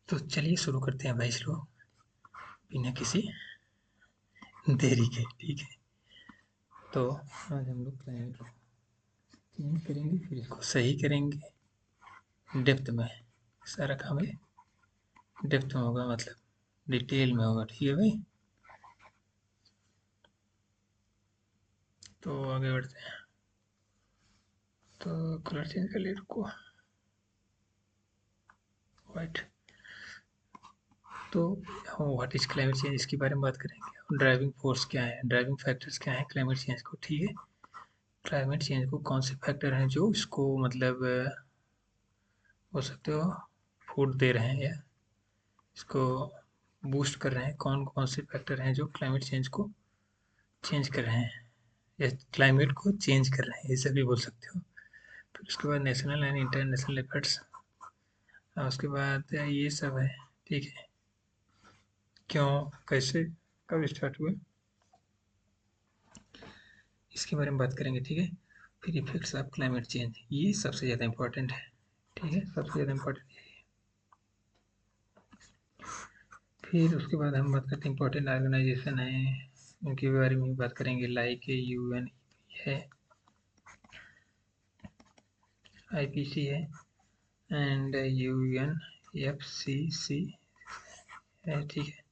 तो चलिए शुरू करते हैं भाई लोग, बिना किसी देरी के। ठीक है, तो आज हम लोग क्लाइमेट को चेंज करेंगे, फिर इसको सही करेंगे डेप्थ में। सारा काम है डेप्थ में होगा, मतलब डिटेल में होगा। ठीक है भाई, तो आगे बढ़ते हैं। तो कलर चेंज कर ले, रुको, वाइट। तो हम व्हाट इज क्लाइमेट चेंज, इसके बारे में बात करेंगे। ड्राइविंग फोर्स क्या है, ड्राइविंग फैक्टर्स क्या है क्लाइमेट चेंज को। ठीक है, क्लाइमेट चेंज को कौन से फैक्टर हैं जो इसको मतलब हो सकते हो फूड दे रहे हैं या इसको बूस्ट कर रहे हैं। कौन कौन से फैक्टर हैं जो क्लाइमेट चेंज को चेंज कर रहे हैं या क्लाइमेट को चेंज कर रहे हैं, ये सभी बोल सकते हो। फिर उसके बाद नेशनल एंड इंटरनेशनल एफर्ट्स, और उसके बाद ये सब है। ठीक है, क्यों, कैसे, कब स्टार्ट हुआ, इसके बारे में बात करेंगे। ठीक है, फिर इफेक्ट्स ऑफ क्लाइमेट चेंज, ये सबसे ज़्यादा इंपॉर्टेंट है। ठीक है, सबसे ज़्यादा इंपॉर्टेंट है। फिर उसके बाद हम बात करते हैं इंपॉर्टेंट ऑर्गेनाइजेशन है, उनके बारे में बात करेंगे। लाइक UN है, IPC है, एंड UNFCCC है। ठीक है,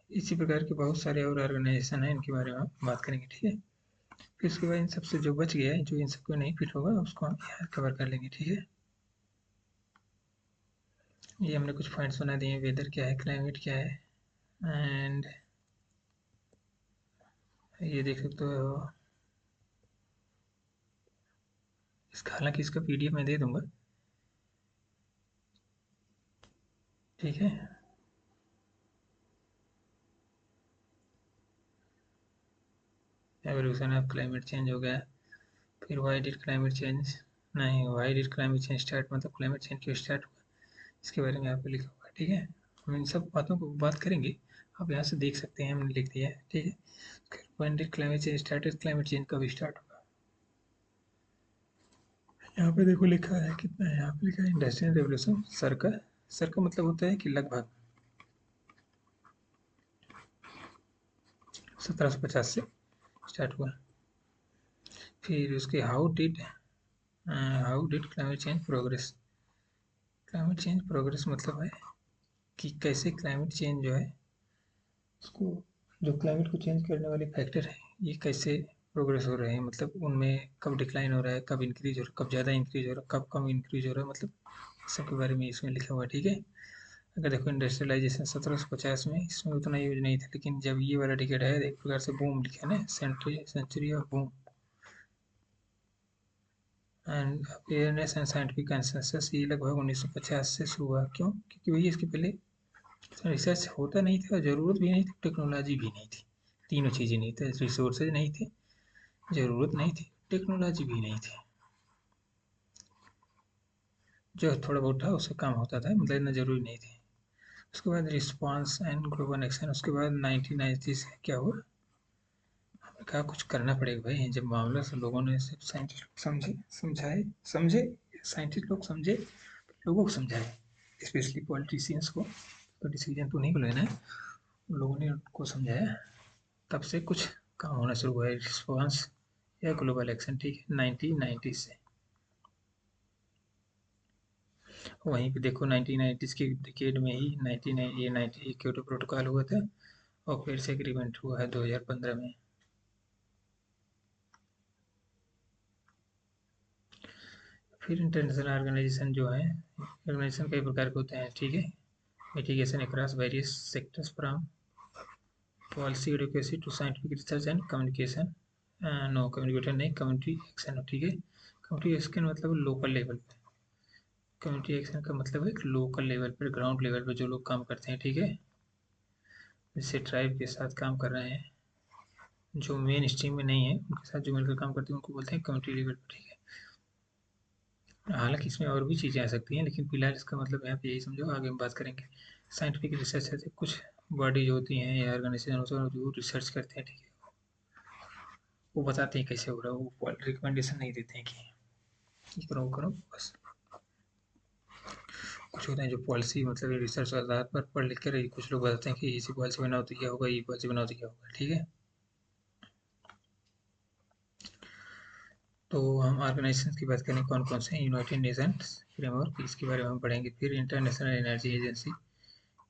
इसी प्रकार के बहुत सारे और ऑर्गेनाइजेशन हैं, इनके बारे में हम बात करेंगे। ठीक है, फिर उसके बाद इन सबसे जो बच गया है, जो इन सबको नहीं फिट होगा, उसको हम यहाँ कवर कर लेंगे। ठीक है, ये हमने कुछ पॉइंट्स बना दिए। वेदर क्या है, क्लाइमेट क्या है, एंड ये देख सकते हो। इसका हालांकि इसका PDF मैं दे दूंगा। ठीक है, एवोल्यूशन ऑफ क्लाइमेट चेंज हो गया। फिर वाई डिड क्लाइमेट चेंज, नहीं, why did climate change start, मतलब क्लाइमेट चेंज क्यों स्टार्ट हुआ, इसके बारे में यहाँ पे लिखा हुआ है। ठीक है, हम इन सब बातों को बात करेंगे। आप यहाँ से देख सकते हैं, हमने लिख दिया है। ठीक है, when did climate change started, climate change कब स्टार्ट हुआ। यहाँ पे देखो लिखा है, कितना है, यहाँ पे लिखा है इंडस्ट्रियल रेवोल्यूशन। सर का मतलब होता है कि लगभग 1750 से स्टार्ट हुआ। फिर उसके how did climate change progress. Climate change progress मतलब है कि कैसे क्लाइमेट चेंज जो है उसको, जो क्लाइमेट को चेंज करने वाले फैक्टर हैं, ये कैसे प्रोग्रेस हो रहे हैं, मतलब उनमें कब डिक्लाइन हो रहा है, कब इंक्रीज हो रहा है, कब ज़्यादा इंक्रीज हो रहा है, कब कम इंक्रीज हो रहा है, मतलब इस सब के बारे में इसमें लिखा हुआ है। ठीक है, अगर देखो इंडस्ट्रियलाइजेशन 1750 में, इसमें उतना यूज नहीं था, लेकिन जब ये वाला डिकेड है, एक प्रकार से बूम लिखा है ना, century of boom and awareness and scientific consensus, ये लगभग 1950 से शुरू हुआ। क्यों, क्योंकि वही इसके पहले रिसर्च होता नहीं था, ज़रूरत भी नहीं थी, टेक्नोलॉजी भी नहीं थी। तीनों चीज़ें नहीं थे, रिसोर्सेज नहीं थे, ज़रूरत नहीं थी, टेक्नोलॉजी भी नहीं थी। जो थोड़ा बहुत था उससे काम होता था, मतलब इतना ज़रूरी नहीं थी। उसके बाद रिस्पांस एंड ग्लोबल एक्शन, उसके बाद 1990 से क्या हुआ, हमने कहा कुछ करना पड़ेगा भाई। जब मामला से लोगों ने, सिर्फ साइंटिस्ट लोग समझे, साइंटिस्ट लोग समझे, लोगों को समझाए, स्पेशली पॉलिटिशियंस को, तो डिसीजन तो नहीं को लेना है, उन लोगों ने उनको समझाया, तब से कुछ काम होना शुरू हुआ है। रिस्पॉन्स या ग्लोबल एक्शन। ठीक है, 1990 से। वहीं पे देखो 1990 के डिकेड में ही 1990 क्योटो प्रोटोकॉल हुआ था, और फिर से एग्रीमेंट हुआ है 2015 में। फिर इंटरनेशनल ऑर्गेनाइजेशन जो है, ऑर्गेनाइजेशन कई प्रकार के होते हैं। ठीक है, mitigation across various sectors from policy advocacy to scientific research and communication, no communicator नहीं, कम्युनिटी एक्शन। ठीक है, कम्युनिटी एक्शन मतलब लोकल लेवल पे, कम्युनिटी एक्शन का मतलब है लोकल लेवल पर, ग्राउंड लेवल पर जो लोग काम करते हैं। ठीक है, जैसे ट्राइब के साथ काम कर रहे हैं, जो मेन स्ट्रीम में नहीं है, उनके साथ जो मिलकर काम करते हैं, उनको बोलते हैं कम्युनिटी लेवल पर। ठीक है, हालांकि इसमें और भी चीज़ें आ सकती हैं, लेकिन फिलहाल इसका मतलब यहाँ पे यही समझो, आगे हम बात करेंगे। साइंटिफिक रिसर्च है, कुछ बॉडीज होती हैं या ऑर्गेनाइजेशन होते हैं जो रिसर्च करते हैं। ठीक है, वो बताते हैं कैसे हो रहा है, वो रिकमेंडेशन नहीं देते हैं कि ये करो वो करो, बस। कुछ होते हैं जो पॉलिसी मतलब रिसर्च के आधार पर पढ़ लिख कर कुछ लोग बताते हैं कि ऐसी पॉलिसी बनाओ तो क्या होगा, ये पॉलिसी बनाओ तो क्या होगा, ठीक है। तो हम ऑर्गेनाइजेशन की बात करें कौन कौन से हैं। यूनाइटेड नेशंस फ्रेमवर्क, इसके बारे में हम पढ़ेंगे। फिर इंटरनेशनल एनर्जी एजेंसी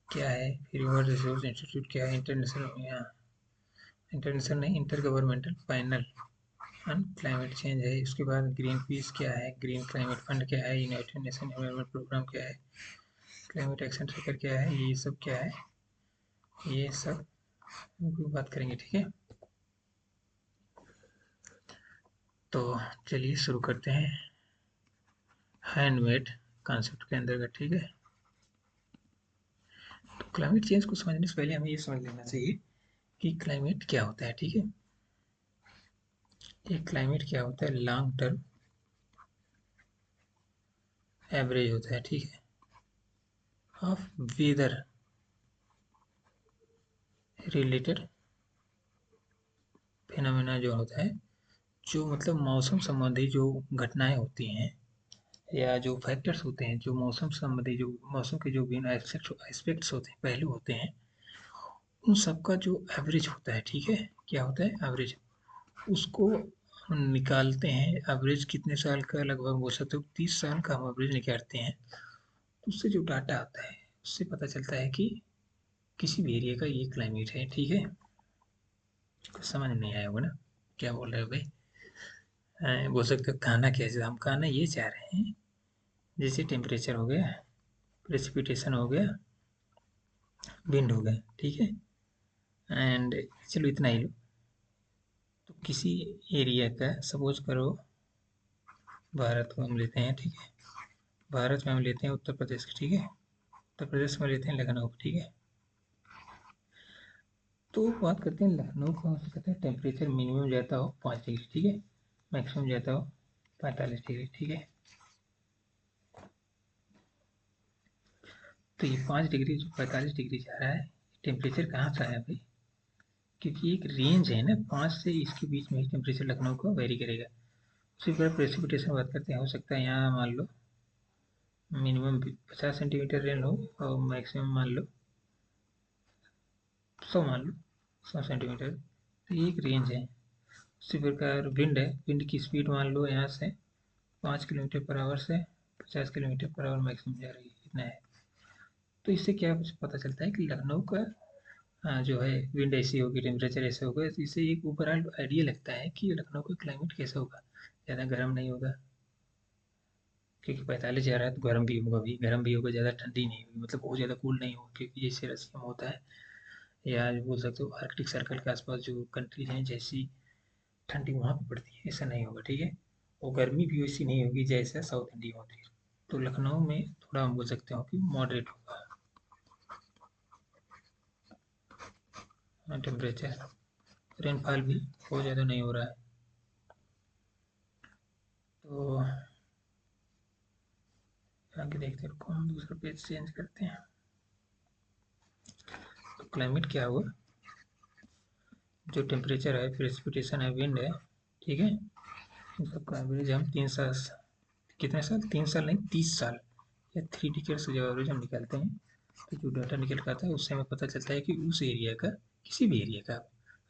क्या है, फिर वर्ल्ड रिसोर्स इंस्टीट्यूट क्या है, इंटरनेशनल नहीं, inter governmental panel on climate change है। उसके बाद ग्रीन पीस क्या है, ग्रीन क्लाइमेट फंड क्या है, यूनाइटेड नेशन एनवायरनमेंट प्रोग्राम क्या है, क्लाइमेट एक्शन ट्रैकर क्या है, ये सब क्या है, ये सब बात करेंगे, ठीक है। तो चलिए शुरू करते हैं हैंडमेड कॉन्सेप्ट के अंतर्गत, ठीक है। तो क्लाइमेट चेंज को समझने से पहले हमें ये समझ लेना चाहिए कि क्लाइमेट क्या होता है, ठीक है। ये क्लाइमेट क्या होता है, लॉन्ग टर्म एवरेज होता है, ठीक है, ऑफ वेदर रिलेटेड फिनोमेना जो होता है, जो मतलब मौसम संबंधी जो घटनाएं होती हैं या जो फैक्टर्स होते हैं, जो मौसम संबंधी जो मौसम के जो विभिन्न एस्पेक्ट्स होते हैं, पहलू होते हैं, उन सब का जो एवरेज होता है, ठीक है, क्या होता है एवरेज, उसको हम निकालते हैं। एवरेज कितने साल का, लगभग बोल सकते हो 30 साल का हम एवरेज निकालते हैं। तो उससे जो डाटा आता है उससे पता चलता है कि किसी भी एरिया का ये क्लाइमेट है, ठीक है। कुछ समझ में नहीं आया होगा ना, क्या बोल रहे हो भाई। बोल सकते हो कहना कैसे, हम कहना ये चाह रहे हैं जैसे टेम्परेचर हो गया, प्रेसिपिटेशन हो गया, विंड हो गया, ठीक है, एंड चलो इतना ही लो। तो किसी एरिया का सपोज करो, भारत को हम लेते हैं, ठीक है, भारत में हम लेते हैं उत्तर प्रदेश की, ठीक है, उत्तर प्रदेश में लेते हैं लखनऊ की, ठीक है। तो बात करते हैं लखनऊ का, हो सकता है टेम्परेचर मिनिमम जाता हो 5 डिग्री, ठीक है, मैक्सिमम जाता हो 45 डिग्री, ठीक है। तो ये 5 डिग्री जो 45 डिग्री जा रहा है, टेम्परेचर कहाँ से आया भाई, क्योंकि एक रेंज है ना, 5 से इसके बीच में ही टेम्परेचर लखनऊ को वेरी करेगा। उसी पर प्रेसिपिटेशन बात करते हैं, हो सकता है यहाँ मान लो मिनिमम 50 सेंटीमीटर रेन हो और मैक्सिमम मान लो 100, मान लो 100 सेंटीमीटर। तो ये एक रेंज है। उसी प्रकार विंड है, विंड की स्पीड मान लो यहाँ से 5 किलोमीटर पर आवर से 50 किलोमीटर पर आवर मैक्सिमम जा रही है, इतना है। तो इससे क्या पता चलता है कि लखनऊ का जो है विंड ऐसी होगी, टेम्परेचर ऐसे होगा। तो इससे एक ओवरऑल आइडिया लगता है कि लखनऊ का क्लाइमेट कैसा होगा, ज़्यादा गर्म नहीं होगा, क्योंकि 45 जा रहा है तो गर्म भी होगा, भी गर्म भी होगा, ज़्यादा ठंडी नहीं होगी, मतलब बहुत ज़्यादा कूल नहीं होगा, क्योंकि जैसे रसिया में होता है या बोल सकते हो आर्कटिक सर्कल के आसपास जो कंट्रीज हैं, जैसी ठंडी वहाँ पे पड़ती है ऐसा नहीं होगा, ठीक है। और गर्मी भी वैसी नहीं होगी जैसा साउथ इंडिया में होती है। तो लखनऊ में थोड़ा हम बोल सकते हो कि मॉडरेट होगा टेम्परेचर, रेनफॉल भी बहुत ज़्यादा नहीं हो रहा है। तो आगे देखते हैं, हम दूसरा पेज चेंज करते हैं। तो क्लाइमेट क्या हुआ, जो टेम्परेचर है, प्रेसिपिटेशन है, विंड है, ठीक है, इन सबका एवरेज हम 3 साल, कितने साल, 3 साल नहीं 30 साल या 3 डिकेड से जो एवरेज हम निकालते हैं, तो जो डाटा निकल कर आता है उससे हमें पता चलता है कि उस एरिया का, किसी भी एरिया का,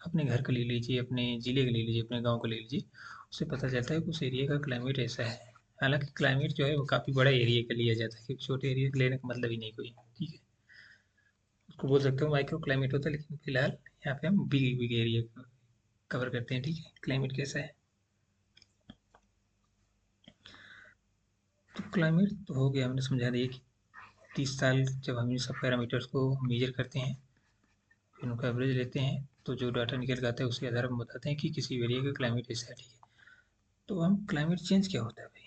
अपने घर का ले लीजिए, अपने ज़िले का ले लीजिए, अपने गांव का ले लीजिए, उससे पता चलता है कि उस एरिया का क्लाइमेट ऐसा है। हालांकि क्लाइमेट जो है वो काफ़ी बड़ा एरिया का लिया जाता है, क्योंकि छोटे एरिया का लेने का मतलब ही नहीं कोई, ठीक है। उसको बोल सकते हो माइक्रो क्लाइमेट होता है, लेकिन फिलहाल यहाँ पे हम बिग बिग एरिया कवर करते हैं, ठीक है, क्लाइमेट कैसा है। तो क्लाइमेट तो हो गया, हमने समझा दिया कि 30 साल जब हम इन सब पैरामीटर्स को मेजर करते हैं, फिर उनका एवरेज लेते हैं, तो जो डाटा निकल के आता है उसके आधार पर हम बताते हैं कि किसी एरिया का क्लाइमेट ऐसा है, ठीक है। तो हम क्लाइमेट चेंज क्या होता है भाई,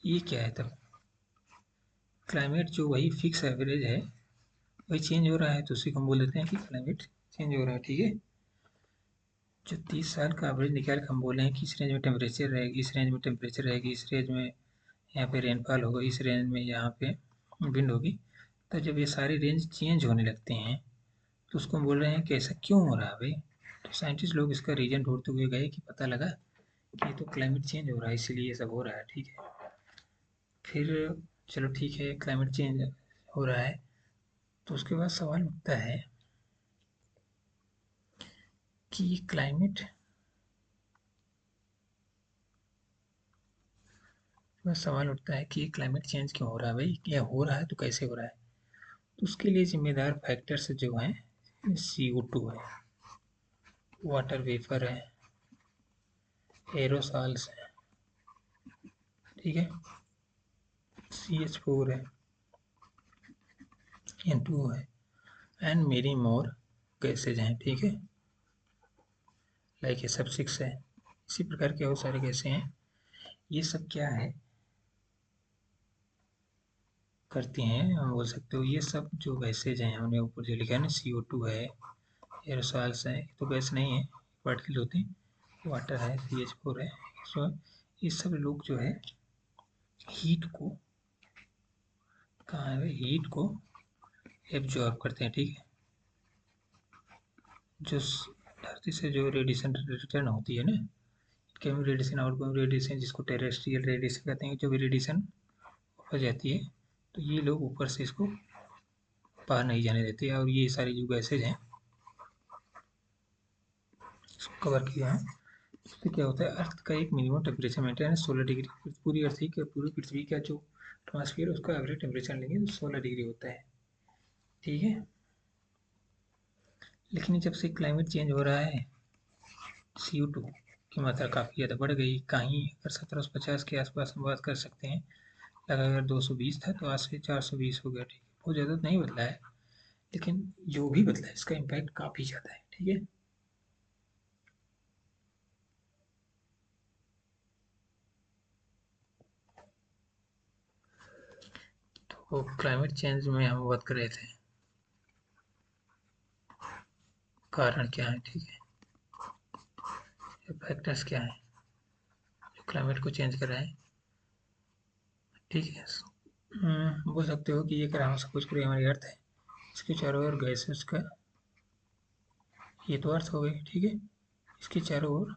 ये क्या है तब, क्लाइमेट जो वही फिक्स एवरेज है वही चेंज हो रहा है, तो उसी को हम बोल देते हैं कि क्लाइमेट चेंज हो रहा है, ठीक है। जो 30 साल का एवरेज निकाल के हम बोले हैं कि इस रेंज में टेम्परेचर रहेगी, इस रेंज में टेम्परेचर रहेगी, इस रेंज में यहाँ पे रेनफॉल होगा, इस रेंज में यहाँ पे विंड होगी। तो जब ये सारी रेंज चेंज होने लगते हैं तो उसको हम बोल रहे हैं कि ऐसा क्यों हो रहा है भाई। तो साइंटिस्ट लोग इसका रीजन ढूंढते हुए गए कि पता लगा कि ये तो क्लाइमेट चेंज हो रहा है, इसीलिए ये सब हो रहा है, ठीक है। फिर चलो ठीक है, क्लाइमेट चेंज हो रहा है, तो उसके बाद सवाल उठता है कि क्लाइमेट चेंज क्यों हो रहा है भाई, क्या हो रहा है तो कैसे हो रहा है। तो उसके लिए जिम्मेदार फैक्टर्स जो हैं, CO2 है, वाटर वेपर है, एरोसॉल्स है, ठीक है, CH4 है, N2O है, एंड मेरी मोर गैसेज हैं, ठीक है, लाइक ये सब 6 है। इसी प्रकार के बहुत सारे गैसें हैं। ये सब क्या है करती हैं, हम बोल सकते हो, ये सब जो गैसेज हैं, हमने ऊपर जो लिखा है ना, CO2 है, एरोसॉल्स है, तो गैस नहीं है, पार्टिकल होते हैं, वाटर है, CH4 है। सो ये सब लोग जो है हीट को, कहाँ है, हीट को एब्जॉर्ब करते हैं, ठीक है। जो धरती से जो रेडिएशन रिटर्न होती है ना, इनकमिंग रेडिएशन, आउटगोइंग रेडिएशन, जिसको टेरेस्ट्रियल रेडिएशन कहते हैं, जो भी रेडिएशन हो जाती है, तो ये लोग ऊपर से इसको बाहर नहीं जाने देते, और ये सारी जो गैसेज हैं इसको कवर किया है। इससे क्या होता है, अर्थ का एक मिनिमम टेम्परेचर मेंटेन है 16 डिग्री। पूरी अर्थ का, पूरी पृथ्वी का जो एटमॉस्फेयर है, उसका एवरेज टेम्परेचर लेंगे तो 16 डिग्री होता है, ठीक है। लेकिन जब से क्लाइमेट चेंज हो रहा है, CO2 की मात्रा काफ़ी ज़्यादा बढ़ गई। कहीं अगर 1750 के आसपास हम बात कर सकते हैं, अगर 220 था तो आज से 420 हो गया, ठीक है। बहुत ज़्यादा तो नहीं बदला है, लेकिन जो भी बदला है इसका इम्पैक्ट काफ़ी ज़्यादा है, ठीक है। तो क्लाइमेट चेंज में हम बात कर रहे थे, कारण क्या है, ठीक है, फैक्टर्स क्या है जो क्लाइमेट को चेंज कर रहे हैं, ठीक है। बोल सकते हो कि ये अगर हम सपोज करें हमारी अर्थ है, इसके चारों ओर गैसेस का, ये तो अर्थ हो गई, ठीक है। इसके चारों ओर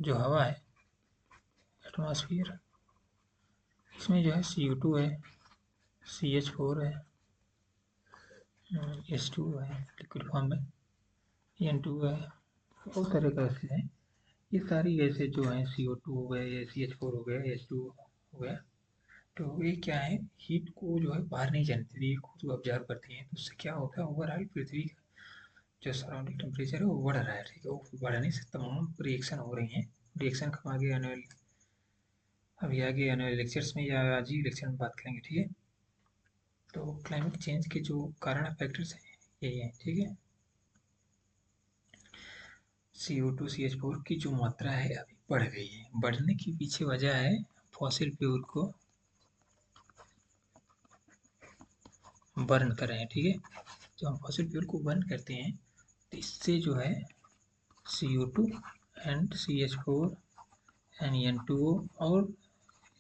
जो हवा है, एटमॉस्फेयर, इसमें जो है CO2 है, CH4 है, H2 है लिक्विड फॉर्म में, N2 है, बहुत सारे गैसेज हैं। ये सारी गैसेज जो हैं, CO2 हो गया, या CH4 हो गया, H2 हो गया, तो ये क्या है, हीट को जो है बाहर नहीं जाने देती, ये खुद को ऑब्जर्व करती हैं। तो उससे क्या होता है, ओवरऑल पृथ्वी का जो सराउंडिंग टेम्परेचर है वो बढ़ रहा है, ठीक है। वो बढ़ने से तमाम रिएक्शन हो रही हैं। रिएक्शन का हम आगे आने वाले, अभी आगे आने वाले लेक्चर्स में, या आज ही लेक्चर में बात करेंगे, ठीक है। तो क्लाइमेट चेंज के जो कारण फैक्टर्स हैं यही हैं, ठीक है। CO2 CH4 की जो मात्रा है अभी बढ़ गई है। बढ़ने की पीछे वजह है, फॉसिल फ्यूल को बर्न कर रहे हैं, ठीक है। जब हम फॉसिल फ्यूल को बर्न करते हैं, तो इससे जो है CO2 and CH4 and N2O और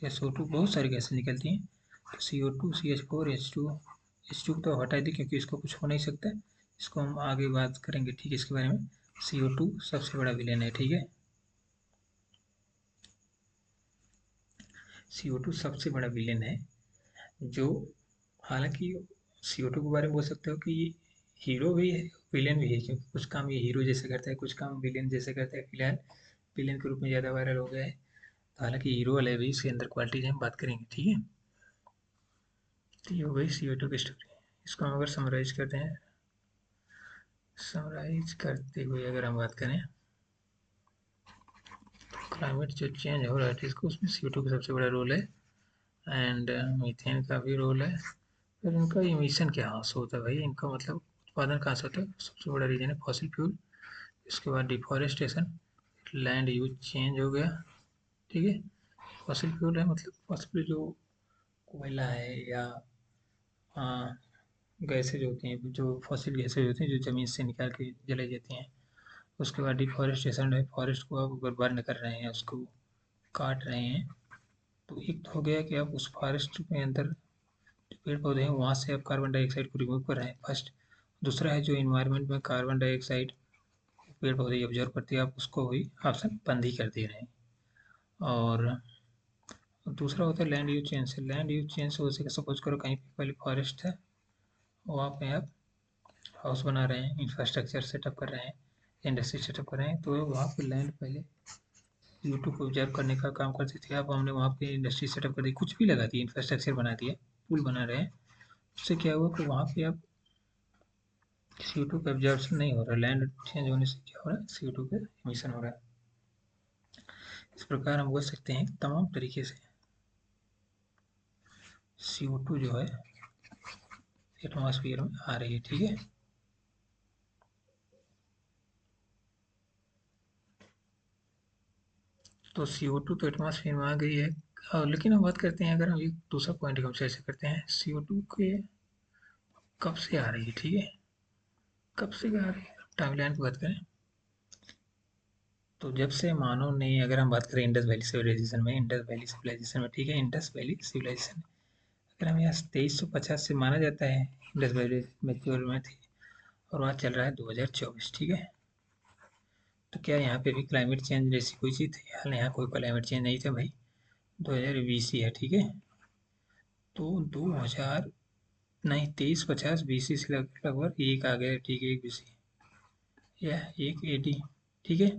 SO2, बहुत सारी गैसें निकलती हैं। तो CO2 CH4 H2 तो हटा दी, क्योंकि इसको कुछ हो नहीं सकता। इसको हम आगे बात करेंगे, ठीक है, इसके बारे में। CO2 सबसे बड़ा विलेन है, ठीक है। CO2 सबसे बड़ा विलेन है, जो, हालांकि CO2 के बारे में बोल सकते हो कि हीरो भी है, विलेन भी है, क्योंकि कुछ काम ये हीरो जैसे करता है, कुछ काम विलेन जैसे करता है। फिलहाल विलेन के रूप में ज़्यादा वायरल हो गया है। तो हालांकि हीरो वाले भी इसके अंदर क्वालिटीज हम बात करेंगे, ठीक है। तो ये हो गई CO2 की स्टोरी। इसको हम अगर समराइज करते हैं, समराइज करते हुए अगर हम बात करें, क्लाइमेट जो चेंज हो रहा है, इसको, उसमें CO2 का सबसे बड़ा रोल है, एंड मीथेन का भी रोल है। फिर इनका इमिशन क्या हासिल होता है भाई, इनका मतलब उत्पादन कहाँ से होता है, सबसे बड़ा रीजन है फॉसिल फ्यूल। इसके बाद डिफॉरेस्टेशन, लैंड यूज चेंज हो गया, ठीक है। फॉसिल फ्यूल है मतलब फॉसिल जो कोयला है, या गैसेज होती हैं, जो फॉसिल गैसेज होती हैं, जो ज़मीन से निकाल के जलाई जाती हैं। उसके बाद डिफॉरेस्टेशन है, फॉरेस्ट को आप अगर बर्न कर रहे हैं, उसको काट रहे हैं, तो एक तो हो गया कि आप उस फॉरेस्ट में अंदर जो पेड़ पौधे हैं वहाँ से आप कार्बन डाइऑक्साइड को रिमूव कर रहे हैं, फर्स्ट। दूसरा है जो इन्वायरमेंट में कार्बन डाइऑक्साइड पेड़ पौधे ऑब्जर्व करते हैं, आप उसको भी ऑप्शन बंद ही कर दे रहे हैं। और और दूसरा होता है लैंड यूज चेंज से। लैंड यूज चेंज से जैसे सपोज करो कहीं पे पहले फॉरेस्ट है, वहाँ पे आप हाउस बना रहे हैं, इंफ्रास्ट्रक्चर सेटअप कर रहे हैं, इंडस्ट्री सेटअप कर रहे हैं, तो वहाँ पे लैंड पहले यूट्यूब को ऑब्जर्व करने का काम करती थी। अब हमने वहाँ पे इंडस्ट्री सेटअप कर दी, कुछ भी लगा दिया, इंफ्रास्ट्रक्चर बना दिया, पुल बना रहे हैं, उससे क्या हुआ कि वहाँ पे अब CO2 का एब्जॉर्प्शन नहीं हो रहा, लैंड चेंज होने से क्या हो रहा है, CO2 का एमिशन हो रहा है। इस प्रकार हम बोल सकते हैं तमाम तरीके से CO2 जो है एटमॉस्फेयर में आ रही है। ठीक है, तो CO2 तो एटमॉस्फेयर में आ गई है। लेकिन हम बात करते हैं, अगर हम एक दूसरा पॉइंट हम चर्चा करते हैं, CO2 के कब से आ रही है। ठीक है, कब से आ रही है, टाइमलाइन की बात करें तो जब से मानव ने, अगर हम बात करें इंडस वैली सिविलाइजेशन में, इंडस वैली सिविलाइजेशन में, ठीक है, इंडस वैली सिविलाइजेशन, अगर हम यहाँ 2350 से माना जाता है, इंडस वैली मैच्योर में थी, और आज चल रहा है 2024। ठीक है, तो क्या यहाँ पे भी क्लाइमेट चेंज जैसी कोई चीज़ थी? हाल यहाँ कोई क्लाइमेट चेंज नहीं था भाई, 2020 ही है। ठीक है, तो 2000 नहीं, 2350 BC से लगभग एक आ गया। ठीक है, एक BC या एक AD। ठीक है,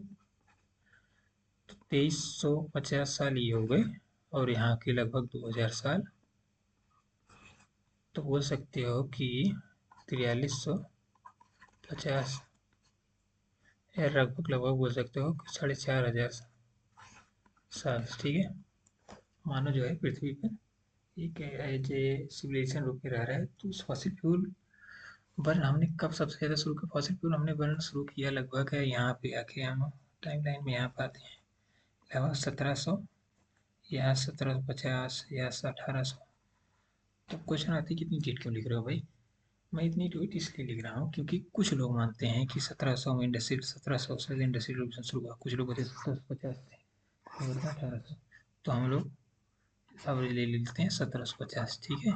तो 2350 साल ये हो गए, और यहाँ के लगभग 2000 साल, तो बोल सकते हो कि 4350 या लगभग लगभग बोल सकते हो कि 4500 साल। ठीक है, मानो जो है पृथ्वी पर एक एज ए सिविलाइजेशन रूप में रह रहा है। तो उस फॉसिल फ्यूल बर्न हमने कब सबसे ज़्यादा शुरू किया? फॉसिल फ्यूल हमने बर्न शुरू किया लगभग है यहाँ पे आके, हम टाइम लाइन में यहाँ पे आते हैं लगभग 1700 या 1750 या 1800। तो क्वेश्चन आती है कितनी डेट क्यों लिख रहे हो भाई? मैं इतनी डेट इसलिए लिख रहा हूँ क्योंकि कुछ लोग मानते हैं कि 1700 में इंडस्ट्रियल, 1700 से इंडस्ट्रियल रिवॉल्यूशन शुरू हुआ, कुछ लोग कहते हैं 1750 से, कोई बोलता है 1800। तो हम लोग एवरेज ले लेते हैं 1750। ठीक है,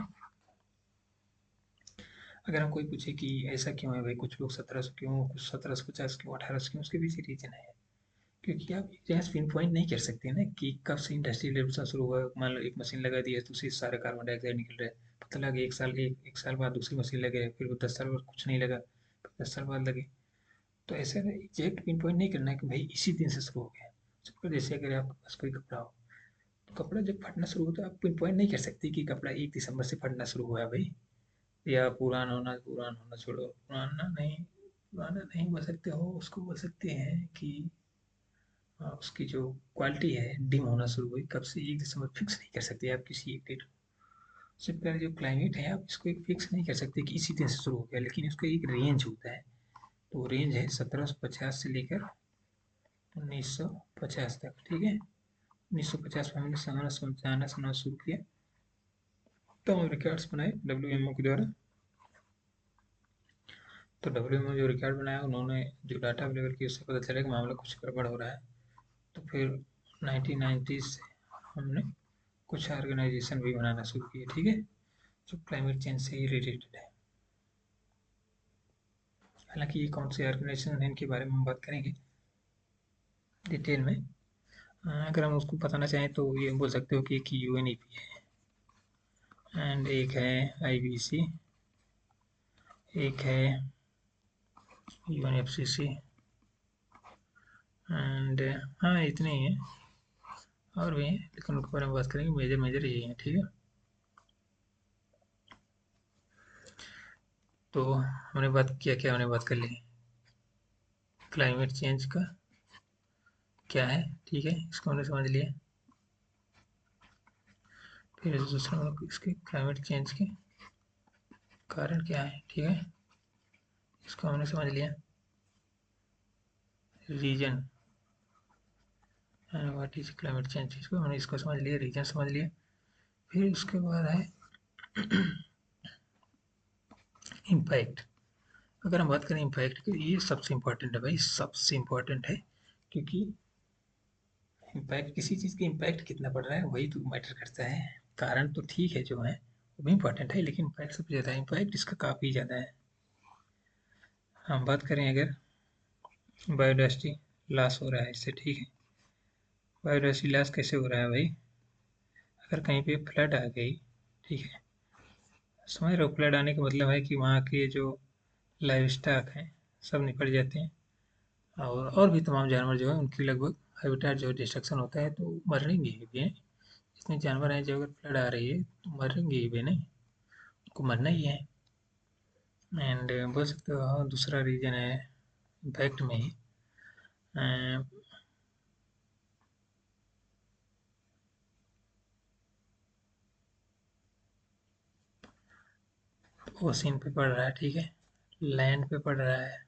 अगर हम कोई पूछे कि ऐसा क्यों है भाई, कुछ लोग 1700 क्यों, कुछ 1750 क्यों, 1800 क्यों, उसके पीछे रीजन है, क्योंकि आप इतिहास पिन पॉइंट नहीं कर सकते ना कि कब से इंडस्ट्रियल रेवोल्यूशन शुरू हुआ। मान लो एक मशीन लगा दी है तो उससे सारे कार्बन डाइऑक्साइड निकल रहा है, पता लगे एक साल बाद दूसरी मशीन लगे, फिर वो 10 साल बाद कुछ नहीं लगा, फिर 10 साल बाद लगे। तो ऐसे एग्जैक्ट पिन पॉइंट नहीं करना है कि भाई इसी दिन से शुरू हो गया। सिंपल, जैसे अगर आपके पास कोई कपड़ा हो, तो कपड़ा जब फटना शुरू होता है आप पिन पॉइंट नहीं कर सकते कि कपड़ा 1 दिसंबर से फटना शुरू हुआ है भाई, या पुराना होना छोड़ो, पुराना नहीं बोल सकते हो, उसको बोल सकते हैं कि उसकी जो क्वालिटी है डिम होना शुरू हुई कब से, 1 दिसंबर फिक्स नहीं कर सकते आप किसी एक डेट को। सिर्फ पहले जो क्लाइमेट है आप इसको एक फिक्स नहीं कर सकते कि इसी दिन से शुरू हो गया, लेकिन उसका एक रेंज होता है। तो रेंज है 1750 से लेकर 1950 तक। ठीक है, 1950 में हमने जाना सुनना शुरू किया, तो हम रिकॉर्ड्स बनाए WMO के द्वारा। तो WMO जो रिकॉर्ड बनाया, उन्होंने जो डाटा अवेलेबल किया उससे पता चला कि मामला कुछ गड़बड़ हो रहा है। तो फिर 1990 से हमने कुछ ऑर्गेनाइजेशन भी बनाना शुरू किए। ठीक है, जो क्लाइमेट चेंज से ही रिलेटेड है। हालांकि ये कौन से ऑर्गेनाइजेशन है इनके बारे में हम बात करेंगे डिटेल में। अगर हम उसको बताना चाहें तो ये बोल सकते हो कि एक UNEP है, एंड एक है IBC, एक है UNFCC, एंड हाँ इतने ही हैं, और भी हैं लेकिन उनके बारे में बात करेंगे, मेजर मेजर यही हैं। ठीक है, तो हमने बात किया, क्या हमने बात कर ली, क्लाइमेट चेंज का क्या है। ठीक है, इसको हमने समझ लिया। फिर दूसरा इसके क्लाइमेट चेंज के कारण क्या है। ठीक है, इसको हमने समझ लिया, reason, what is climate change, इसको हमने इसको समझ लिया, रीजन समझ लिया। फिर उसके बाद है इम्पैक्ट। अगर हम बात करें इम्पैक्ट की, ये सबसे इम्पोर्टेंट है भाई, सबसे इम्पोर्टेंट है, क्योंकि इम्पैक्ट, किसी चीज़ का इम्पैक्ट कितना पड़ रहा है वही तो मैटर करता है। कारण तो ठीक है जो है वो भी इम्पोर्टेंट है, लेकिन इम्पैक्ट सबसे ज़्यादा है, इम्पैक्ट इसका काफ़ी ज़्यादा है। हम बात करें अगर बायोडाइवर्सिटी लॉस हो रहा है इससे। ठीक है, बायोडाइवर्सिटी लॉस कैसे हो रहा है भाई? अगर कहीं पे फ्लड आ गई, ठीक है, समझ रहे हो, फ्लड आने का मतलब है कि वहाँ के जो लाइव स्टॉक हैं सब निपट जाते हैं, और भी तमाम जानवर जो है उनकी लगभग हैबिटेट जो डिस्ट्रक्शन होता है, तो मरेंगे ही भी हैं। जितने जानवर हैं, जो अगर फ्लड आ रही है तो मरेंगे ही भी नहीं, उनको मरना ही है। एंड बोल सकते हो, हाँ, दूसरा रीजन है इम्पैक्ट में ही, ओशन पे पड़ रहा है, ठीक है, लैंड पे पड़ रहा है,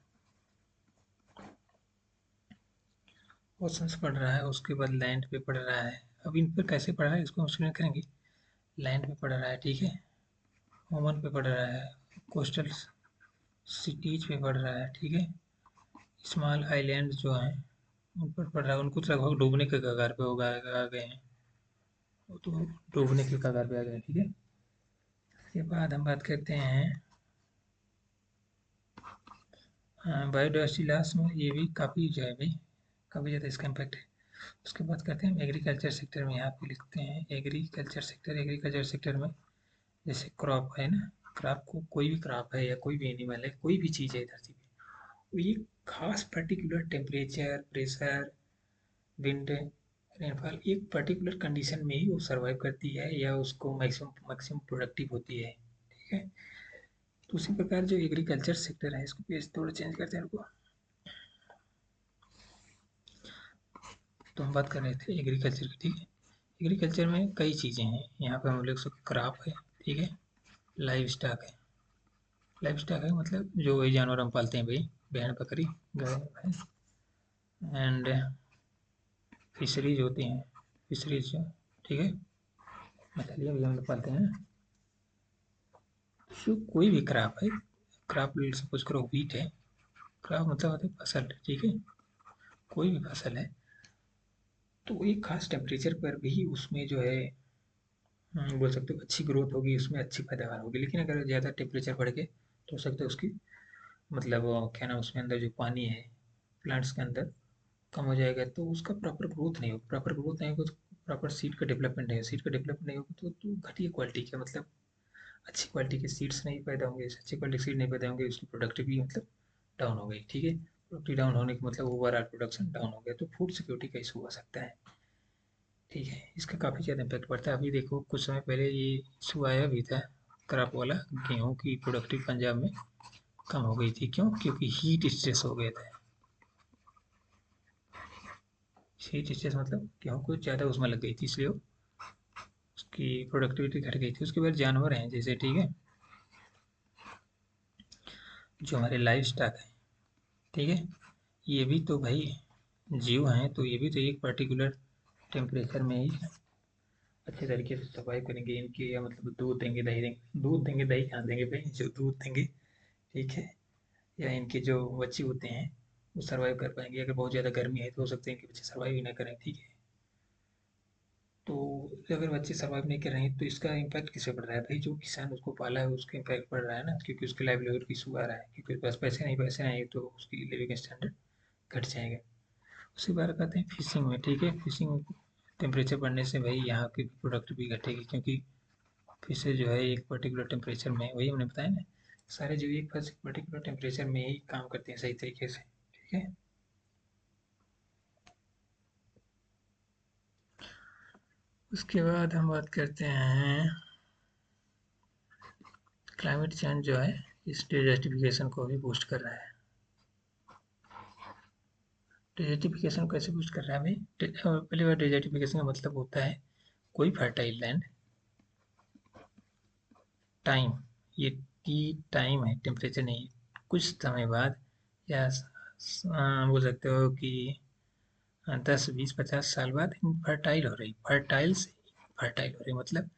ओशन से पड़ रहा है, उसके बाद लैंड पे पड़ रहा है। अब इन पर कैसे पड़ रहा है इसको हम एक्सप्लेन करेंगे। लैंड पे पड़ रहा है, ठीक है, ओमन पे पड़ रहा है, कोस्टल सिटीज पे पड़ रहा है, ठीक है, स्मॉल आइलैंड जो हैं उन पर पड़ रहा है, उनको तो लगभग डूबने के कगार पे आ गए हैं, वो तो डूबने के कगार पे आ गए हैं, ठीक है। इसके बाद हम बात करते हैं बायोडाइवर्सिटी लॉस में, ये भी काफ़ी जो है भाई, काफ़ी ज़्यादा इसका इम्पैक्ट है। उसके बाद करते हैं एग्रीकल्चर सेक्टर में, यहाँ पे लिखते हैं एग्रीकल्चर सेक्टर में जैसे क्रॉप है ना, क्रॉप को, कोई भी क्रॉप है या कोई भी एनिमल है, कोई भी चीज़ है धरती पे, वो ये खास particular temperature, pressure, wind, rainfall, एक पर्टिकुलर कंडीशन में ही वो सर्वाइव करती है या उसको मैक्सिमम मैक्सिमम प्रोडक्टिव होती है, ठीक है। तो उसी प्रकार जो एग्रीकल्चर सेक्टर है, इसको पेज थोड़ा चेंज करते हैं इनको। तो हम बात कर रहे थे एग्रीकल्चर की, ठीक है। एग्रीकल्चर में कई चीज़ें हैं, यहाँ पे हम लोग सब क्रॉप है, ठीक है, लाइव स्टॉक है। लाइव स्टॉक है मतलब जो वही जानवर हम पालते हैं भाई, भेड़ बकरी, गाय भैंस, एंड फिशरीज होती हैं, फिशरीज जो, ठीक है, मछलियाँ भी हम लोग पालते हैं। जो कोई भी क्रॉप है, क्रॉप सपोज करो व्हीट है, क्रॉप मतलब होता है फसल, ठीक है, कोई भी फसल है, तो एक खास टेम्परेचर पर भी उसमें जो है, बोल सकते हो अच्छी ग्रोथ होगी, उसमें अच्छी पैदावार होगी। लेकिन अगर ज़्यादा टेम्परेचर बढ़ गए तो हो सकता है उसकी, मतलब क्या नाम, उसमें अंदर जो पानी है प्लांट्स के अंदर कम हो जाएगा, तो उसका प्रॉपर ग्रोथ नहीं होगा, प्रॉपर ग्रोथ नहीं होगा तो प्रॉपर सीड का डेवलपमेंट नहीं होगा, सीड का डेवलपमेंट नहीं होगा तो घटिया क्वालिटी का, मतलब अच्छी क्वालिटी के सीड्स नहीं पैदा होंगे, अच्छी क्वालिटी के सीड नहीं पैदा होंगे, उसकी प्रोडक्टिविटी मतलब डाउन हो गई, ठीक है। प्रोडक्टिविटी डाउन होने का मतलब ओवरऑल प्रोडक्शन डाउन हो गया, तो फूड सिक्योरिटी का इशू हो सकता है, ठीक है। इसका काफ़ी ज़्यादा इम्पैक्ट पड़ता है। अभी देखो कुछ समय पहले ये इशू आया भी था, क्रॉप वाला, गेहूँ की प्रोडक्टिव पंजाब में कम हो गई थी, क्यों? क्योंकि हीट स्ट्रेस हो गया था। हीट स्ट्रेस मतलब गेहूँ को ज़्यादा उसमें लग गई थी, इसलिए उसकी प्रोडक्टिविटी घट गई थी। उसके बाद जानवर हैं जैसे, ठीक है, जो हमारे लाइव स्टॉक है, ठीक है, ये भी तो भाई जीव हैं, तो ये भी तो एक पर्टिकुलर टेम्परेचर में ही अच्छे तरीके से सर्वाइव करेंगे। इनके या मतलब दूध देंगे, दही देंगे, दूध देंगे, दही कहाँ देंगे भाई, जो दूध देंगे, ठीक है, या इनके जो बच्चे होते हैं वो सर्वाइव कर पाएंगे। अगर बहुत ज़्यादा गर्मी है तो हो सकता है इनके बच्चे सर्वाइव ही ना करें, ठीक है। तो अगर बच्चे सर्वाइव नहीं कर रहे हैं तो इसका इम्पैक्ट किस पे पड़ रहा है भाई, जो किसान उसको पाला है उसके इम्पैक्ट पड़ रहा है ना, क्योंकि उसके लाइवलीहुड की इशू आ रहा है, क्योंकि उसके पास पैसे नहीं तो उसकी लिविंग स्टैंडर्ड घट जाएगा। उसी बार कहते हैं फिशिंग में, ठीक है, फिशिंग टेम्परेचर बढ़ने से भाई यहाँ की प्रोडक्ट भी घटेगी, क्योंकि फिशेज जो है एक पर्टिकुलर टेम्परेचर में, वही हमने बताया ना, सारे जीव एक पर्टिकुलर टेम्परेचर में ही काम करते हैं सही तरीके से, ठीक है। उसके बाद हम बात करते हैं क्लाइमेट चेंज जो है इस डिजर्टिफिकेशन को भी बूस्ट कर रहा है। डिजर्टिफिकेशन कैसे बूस्ट कर रहा है भाई? पहली बार डिजर्टिफिकेशन का मतलब होता है कोई फर्टाइल लैंड, टाइम, ये टी टाइम है, टेम्परेचर नहीं, कुछ समय बाद, या बोल सकते हो कि 10 20 50 साल बाद फर्टाइल हो रही, फर्टाइल से फर्टाइल हो रही, मतलब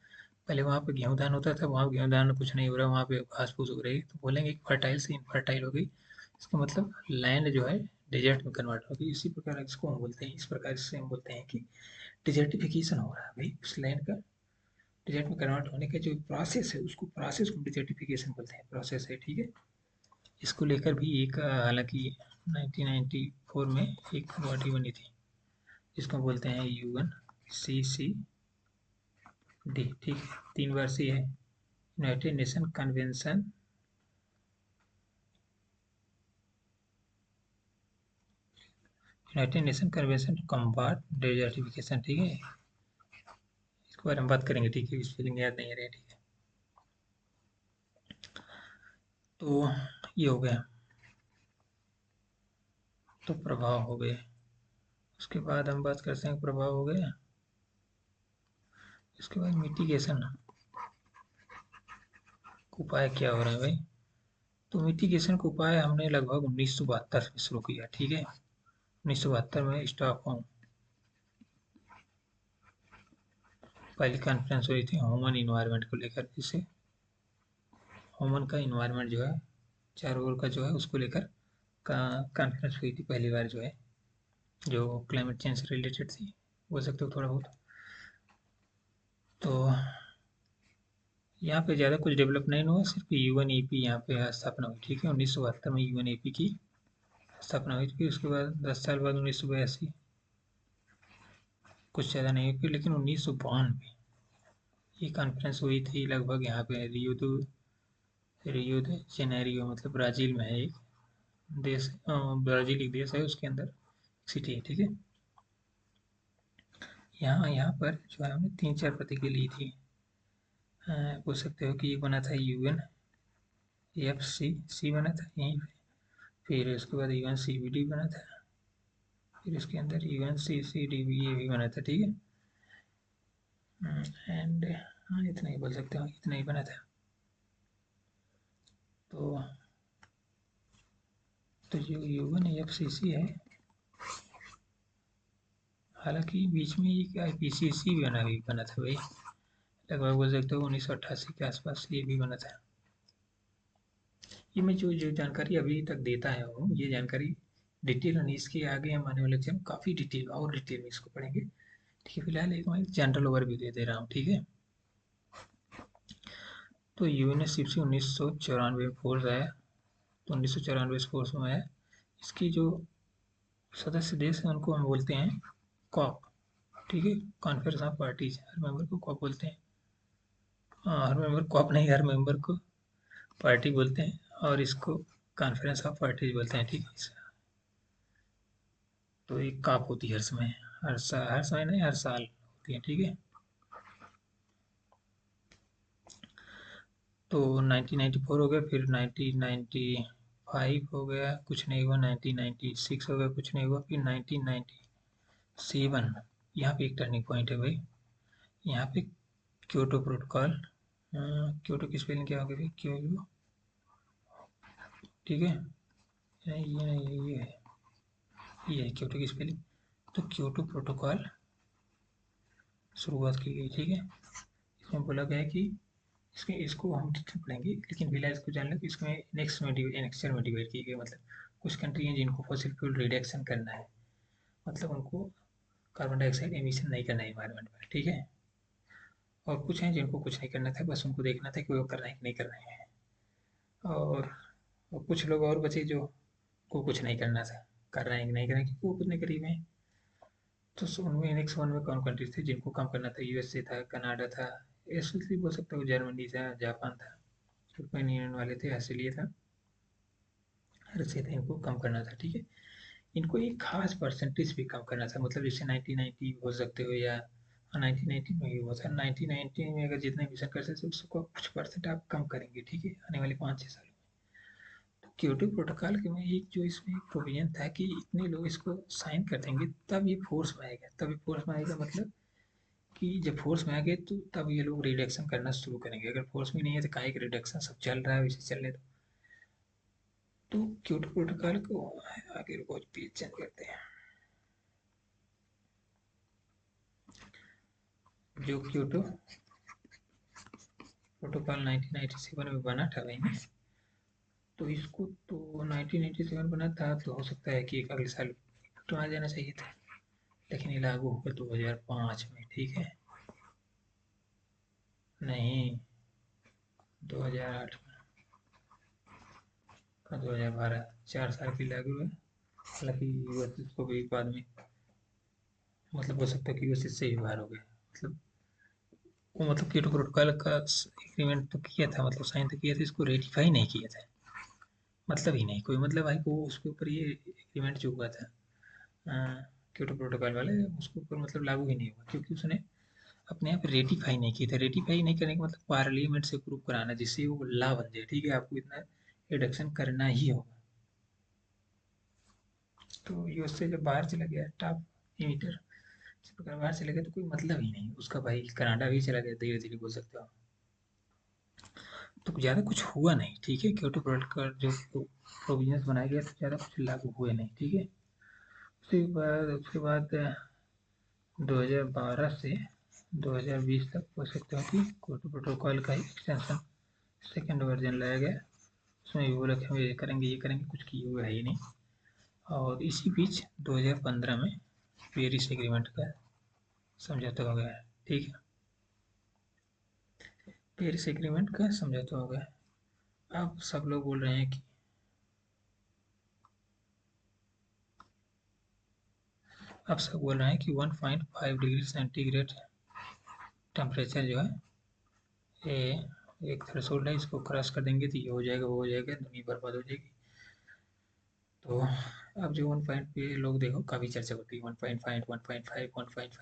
पहले वहाँ पे गेहूँ धान होता था, वहाँ गेहूँ धान कुछ नहीं हो रहा, वहाँ पे घास फूस हो रही, तो बोलेंगे फर्टाइल से इनफर्टाइल हो गई। इसका मतलब लैंड जो है डेजर्ट में कन्वर्ट हो गई। इसी प्रकार इसको हम बोलते हैं, इस प्रकार से हम बोलते हैं कि डिजर्टिफिकेशन हो रहा है भाई, उस लैंड का डेजर्ट में कन्वर्ट होने का जो प्रोसेस है, उसको प्रोसेस को डिजर्टिफिकेशन बोलते हैं, प्रोसेस है, ठीक है। इसको लेकर भी एक हालांकि 1994 में एक बॉडी बनी थी जिसको बोलते हैं UN CC डी, ठीक है, 3 बार सी है। United nation convention, united nation convention to combat desertification, ठीक है, इसके बारे में बात करेंगे, ठीक है, स्पेलिंग याद नहीं आ रहा है, ठीक है। तो ये हो गया, तो प्रभाव हो गए। उसके बाद हम बात करते हैं, प्रभाव हो गया, इसके बाद मिटिगेशन, उपाय क्या हो रहे हैं भाई। तो मिटिगेशन का उपाय हमने लगभग 1972 में शुरू किया, ठीक है। 1972 में स्टॉकहोम पहली कॉन्फ्रेंस हुई थी ह्यूमन इन्वायरमेंट को लेकर, जिसे ह्यूमन का इन्वायरमेंट जो है, चारों ओर का जो है, उसको लेकर कॉन्फ्रेंस हुई थी पहली बार जो है, जो क्लाइमेट चेंज से रिलेटेड थी, बोल सकते हो थोड़ा बहुत। तो यहाँ पे ज़्यादा कुछ डेवलप नहीं हुआ, सिर्फ यूएनईपी यहाँ पे स्थापना हुई, ठीक है। 1972 में यूएनईपी की स्थापना हुई थी। उसके बाद 10 साल बाद 1982, कुछ ज़्यादा नहीं हुई, फिर लेकिन 1992 ये कॉन्फ्रेंस हुई थी लगभग यहाँ पे रियो दे जेनेरियो, मतलब ब्राज़ील में है एक देश, ब्राज़ील एक देश है, उसके अंदर सिटी है, ठीक है। यहाँ यहाँ पर जो है हमने 3-4 प्रतिज्ञा ली थी। बोल सकते हो कि एक बना था यूएन एफ सी बना था यहीं पे, फिर उसके बाद यूएन सीबीडी बना था, फिर उसके अंदर यूएन सी सी डी बी ये भी बना था, ठीक है। एंड हाँ, इतना ही बोल सकते हो, इतना ही बना था। तो जो यूएन एफ सी है, हालांकि बीच में एक आईपीसीसी भी बना था भाई, लगभग बोल सकते हो 1988 के आसपास ये भी बना था। ये मैं जो जो जानकारी अभी तक देता है हूँ, ये जानकारी डिटेल, और इसके आगे हम आने वाले लेक्चर में काफ़ी डिटेल और डिटेल में इसको पढ़ेंगे, ठीक है। फिलहाल एक मैं जनरल ओवरव्यू दे रहा हूँ, ठीक है। तो यूएनएससी से 1994 में फोर्स आया, तो 1994 से फोर्स में आया। इसकी जो सदस्य देश हैं उनको हम बोलते हैं कॉप, ठीक है, conference of parties, her member को कॉप बोलते हैं। हाँ, हर मेंबर कॉप नहीं, हर मेंबर को पार्टी बोलते हैं, और इसको कॉन्फ्रेंस ऑफ पार्टीज बोलते हैं, ठीक है। तो एक काप होती है हर समय, हर समय नहीं, हर साल होती है, ठीक है। तो 1994 हो गया, फिर 1995 हो गया, कुछ नहीं हुआ, 1996 हो गया, कुछ नहीं हुआ, फिर 1997 यहाँ पे एक टर्निंग पॉइंट है भाई। यहाँ पे क्योटो प्रोटोकॉल, क्योटो की स्पेलिंग क्या होगी भाई, क्योटो, ठीक है, ये नहीं, ये है क्योटो की स्पेलिंग। तो क्योटो प्रोटोकॉल शुरुआत की गई, ठीक है। इसमें बोला गया है कि इसमें इसको हम डिटेल पढ़ेंगे, लेकिन फिलहाल इसको जान लो कि इसमें नेक्स्ट में डिवाइड किए गए, मतलब कुछ कंट्री हैं जिनको फॉसिल फ्यूल रिडक्शन करना है, मतलब उनको कार्बन डाइऑक्साइड एमिशन नहीं करना है इन्वायरमेंट में, ठीक है। और कुछ हैं जिनको कुछ नहीं करना था, बस उनको देखना था कि वो कर रहे हैं कि नहीं कर रहे हैं। और, कुछ लोग और बचे जो को कुछ नहीं करना था, कर रहे हैं कि नहीं कर रहे हैं, क्योंकि वो उतने करीब हैं। तो उनमें नेक्स्ट वन में कौन कंट्रीज थे जिनको कम करना था, यूएसए था, कनाडा था, ऐसे बोल सकते हो, जर्मनी था, जापान था, यूरोपियन यूनियन वाले थे, ऑस्ट्रेलिया था, रशिया था, इनको कम करना था, ठीक है। इनको एक खास परसेंटेज भी कम करना था, मतलब जैसे 1990 हो सकते हो, या 1990 में ही हुआ था, 1990 में अगर जितने मिशन कर सकते उसको कुछ परसेंट आप कम करेंगे, ठीक है, आने वाले 5-6 सालों में। तो क्योटो प्रोटोकॉल के में एक जो इसमें एक प्रोविजन था कि इतने लोग इसको साइन कर देंगे तब ये फोर्स में आएगा, तब ये फोर्स में आएगा, मतलब कि जब फोर्स में आ गए तो तब ये लोग रिडक्शन करना शुरू करेंगे, अगर फोर्स में नहीं है तो काहे का रिडक्शन, सब चल रहा है वैसे चलने दो। तो क्योटो प्रोटोकॉल को आगे रुको, पेज चेंज करते हैं। जो क्योटो प्रोटोकॉल 1997 में बना था भाई ने, तो इसको तो 1987 बना था, तो हो सकता है कि एक अगले साल तो आ जाना चाहिए था, लेकिन ये लागू होगा 2005 में, ठीक है, नहीं 2008 में, का 2012, 4 साल की लागू है। हालांकि यूएस इसको भी बाद में, मतलब हो सकता है कि यूएस इससे ही बाहर हो गए, मतलब वो मतलब कीटो प्रोटोकॉल का एग्रीमेंट तो किया था, मतलब साइन तो किया था, इसको रेटिफाई नहीं किया था। मतलब ही नहीं, कोई मतलब भाई को उसके ऊपर ये एग्रीमेंट जो हुआ था कीटो प्रोटोकॉल वाले, उसके ऊपर मतलब लागू ही नहीं हुआ, क्योंकि उसने अपने आप रेटिफाई नहीं की था। रेटिफाई नहीं करने का मतलब पार्लियामेंट से अप्रूव कराना, जिससे वो लॉ बन जाए। ठीक है, आपको इतना रिडक्शन करना ही होगा। तो यूएस से जब बाहर चला गया टॉप इमीटर, इस प्रकार बाहर चला गया, तो कोई मतलब ही नहीं उसका। भाई कनाडा भी चला गया धीरे धीरे, बोल सकते हो। तो ज़्यादा कुछ हुआ नहीं। ठीक है, क्योटो प्रोटोकॉल जो प्रोविजंस बनाया गया, तो ज़्यादा कुछ लागू हुए नहीं। ठीक है, उसके बाद 2012 से 2020 तक बोल सकते हो कि क्योटो प्रोटोकॉल का ही एक्सटेंशन सेकेंड वर्जन लाया गया। उसमें भी बोला कि हम ये करेंगे, कुछ किए हुए है ही नहीं। और इसी बीच 2015 में पेरिस एग्रीमेंट का समझौता हो गया है। ठीक है, पेरिस एग्रीमेंट का समझौता हो गया। अब सब लोग बोल रहे हैं कि अब सब बोल रहे हैं कि 1.5 डिग्री सेंटीग्रेड टेम्परेचर जो है, ये एक थ्रेशोल्ड है, इसको क्रॉस कर देंगे तो ये हो जाएगा, वो हो जाएगा, दुनिया बर्बाद हो जाएगी। तो अब जो 1 पॉइंट पे लोग देखो काफ़ी चर्चा होती है, 1.5 1.5 1.5।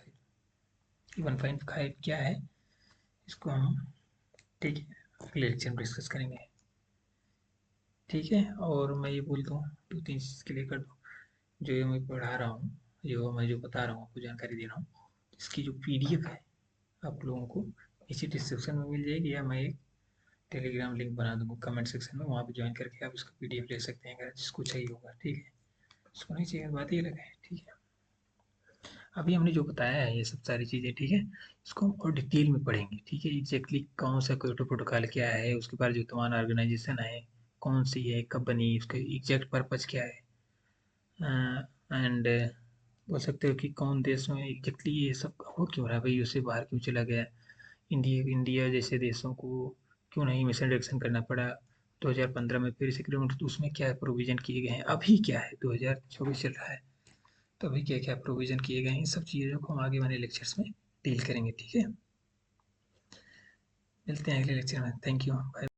1.5 क्या है, इसको हम, ठीक है, अगले लेक्चर में डिस्कस करेंगे। ठीक है, और मैं ये बोलता हूँ, दो तीन चीज़ क्लियर कर दूँ। जो ये मैं पढ़ा रहा हूँ, मैं जो बता रहा हूँ, आपको जानकारी दे रहा हूँ, इसकी जो पीडीएफ है, आप लोगों को नीचे डिस्क्रिप्शन में मिल जाएगी, या मैं एक टेलीग्राम लिंक बना दूंगा कमेंट सेक्शन में, वहाँ पे ज्वाइन करके आप इसका पीडीएफ ले सकते हैं, अगर जिसको चाहिए होगा। ठीक है, उसको नहीं चाहिए बात ही अलग है। ठीक है, अभी हमने जो बताया है ये सब सारी चीज़ें, ठीक है, इसको हम और डिटेल में पढ़ेंगे। ठीक है, एग्जैक्टली कौन सा क्योटो प्रोटोकॉल क्या है, उसके बाद जो तमाम ऑर्गेनाइजेशन है, कौन सी है, कब बनी, उसका एग्जैक्ट पर्पज क्या है, एंड बोल सकते हो कि कौन देश में एग्जैक्टली ये सब हो क्यों रहा है, भाई उससे बाहर क्यों चला गया। इंडिया जैसे देशों को क्यों नहीं मिशन डायरेक्शन करना पड़ा 2015 में। फिर से किलोमीटर, तो उसमें क्या प्रोविजन किए गए हैं, अभी क्या है, 2024 चल रहा है, तो अभी क्या क्या प्रोविजन किए गए हैं, इन सब चीज़ों को हम आगे वाले लेक्चर्स में डील करेंगे। ठीक है, मिलते हैं अगले लेक्चर में। Thank you, bye.